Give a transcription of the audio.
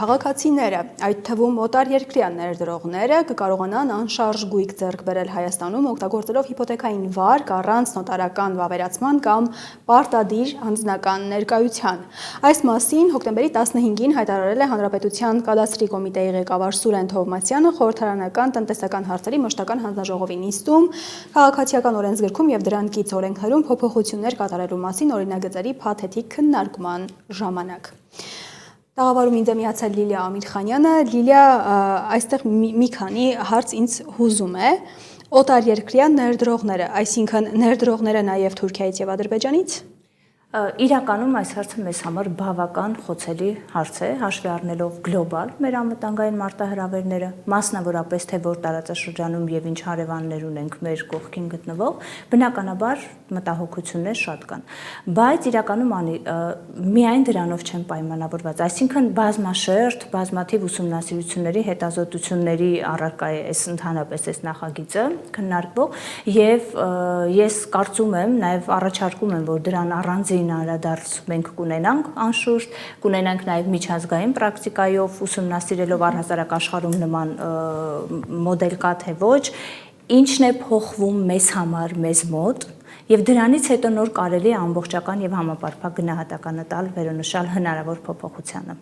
քաղաքացիները, այդ թվում օտար երկրյան ներդրողները կկարողանան անշարժ գույք ձեռք բերել Հայաստանում օգտագործելով հիփոթեքային վարկ առանց նոտարական վավերացման կամ պարտադիր անձնական ներկայության։ Այս մասին հոկտեմբերի 15-ին հայտարարել է Հանրապետության կադաստրի կոմիտեի ղեկավար Սուրեն Թովմասյանը խորհրդարանական տնտեսական հարցերի մշտական հանձնաժողովի նիստում քաղաքացիական օրենսգրքում եւ դրան կից օրենքներում փոփոխություններ կատարելու մասին օրինագծերի փաթեթի քննարկման ժամանակ։ Տաղավարում ինձ է միացել Լիլիա Ամիրխանյանը։ Լիլիա, այստեղ մի քանի հարց ինձ հուզում է։ Օտար երկրյան ներդրողները, այսինքն ներդրողները նաև Թուրքիայից եւ Ադրբեջանից։ Իրականում այս հարցը մեզ համար բավական խոցելի հարց է, հաշվի առնելով գլոբալ մեր անվտանգային մարտահրավերները, մասնավորապես թե որ տարածաշրջանում եւ ինչ հարևաններ ունենք մեր կողքին գտնվող, բնականաբար մտահոգություններ շատ կան, բայց իրականում միայն դրանով չեն պայմանավորված, այսինքն բազմաշերտ, բազմաթիվ ուսումնասիրությունների, հետազոտությունների առարկա է այս ընդհանրապես այս նախագիծը քննարկվող եւ ես կարծում եմ, նաեւ առաջարկում եմ, որ դրան առանձին անդրադարձ մենք կունենանք անշուշտ, կունենանք նաև միջազգային պրակտիկայով ուսումնասիրելով առհասարակ աշխարհում նման մոդել կա թե ոչ, ինչն է փոխվում մեզ համար, մեզ մոտ, եւ դրանից հետո նոր կարելի է ամբողջական եւ համապարփակ գնահատականը տալ վերոնշյալ հնարավոր փոփոխությանը։